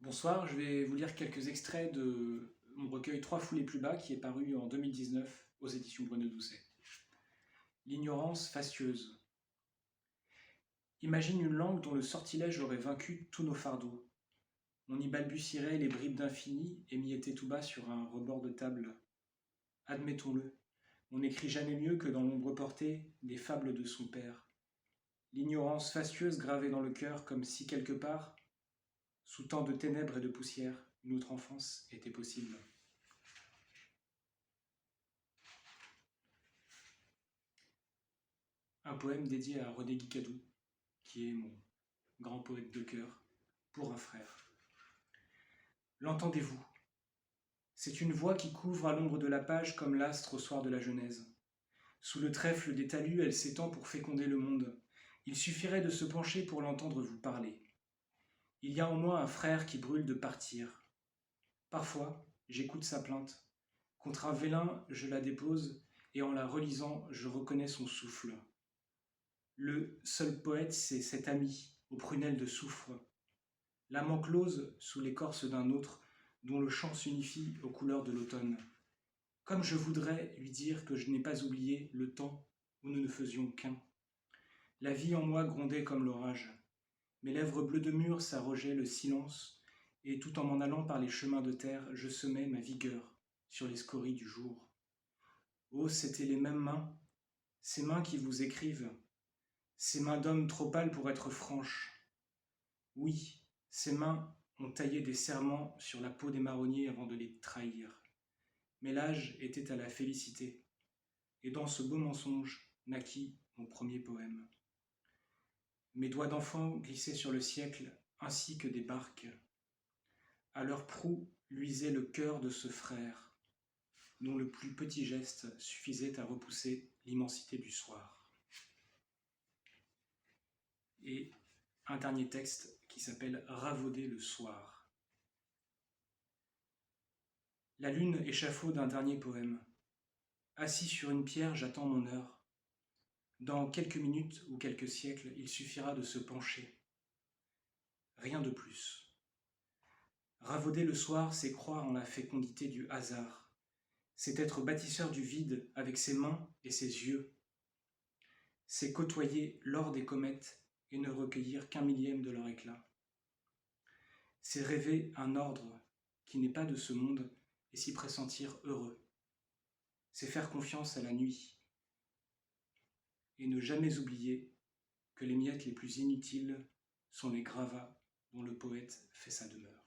Bonsoir, je vais vous lire quelques extraits de mon recueil Trois foulées plus bas qui est paru en 2019 aux éditions Bruno-Doucet. L'ignorance fastueuse. Imagine une langue dont le sortilège aurait vaincu tous nos fardeaux. On y balbutierait les bribes d'infini émiettées tout bas sur un rebord de table. Admettons-le, on n'écrit jamais mieux que dans l'ombre portée des fables de son père. L'ignorance fastueuse gravée dans le cœur comme si quelque part, sous tant de ténèbres et de poussière, une autre enfance était possible. Un poème dédié à René Guicadou, qui est mon grand poète de cœur, pour un frère. L'entendez-vous? C'est une voix qui couvre à l'ombre de la page comme l'astre au soir de la Genèse. Sous le trèfle des talus, elle s'étend pour féconder le monde. Il suffirait de se pencher pour l'entendre vous parler. Il y a en moi un frère qui brûle de partir. Parfois, j'écoute sa plainte. Contre un vélin, je la dépose, et en la relisant, je reconnais son souffle. Le seul poète, c'est cet ami, aux prunelles de soufre, l'amant close sous l'écorce d'un autre, dont le chant s'unifie aux couleurs de l'automne. Comme je voudrais lui dire que je n'ai pas oublié le temps où nous ne faisions qu'un. La vie en moi grondait comme l'orage. Mes lèvres bleues de mûr s'arrogeaient le silence, et tout en m'en allant par les chemins de terre, je semais ma vigueur sur les scories du jour. Oh, c'étaient les mêmes mains, ces mains qui vous écrivent, ces mains d'homme trop pâles pour être franches. Oui, ces mains ont taillé des serments sur la peau des marronniers avant de les trahir. Mais l'âge était à la félicité, et dans ce beau mensonge naquit mon premier poème. Mes doigts d'enfant glissaient sur le siècle, ainsi que des barques. À leur proue luisait le cœur de ce frère, dont le plus petit geste suffisait à repousser l'immensité du soir. Et un dernier texte qui s'appelle « Ravauder le soir ». La lune échafaud d'un dernier poème. Assis sur une pierre, j'attends mon heure. Dans quelques minutes ou quelques siècles, il suffira de se pencher. Rien de plus. Ravauder le soir, c'est croire en la fécondité du hasard. C'est être bâtisseur du vide avec ses mains et ses yeux. C'est côtoyer l'or des comètes et ne recueillir qu'un millième de leur éclat. C'est rêver un ordre qui n'est pas de ce monde et s'y pressentir heureux. C'est faire confiance à la nuit et ne jamais oublier que les miettes les plus inutiles sont les gravats dont le poète fait sa demeure.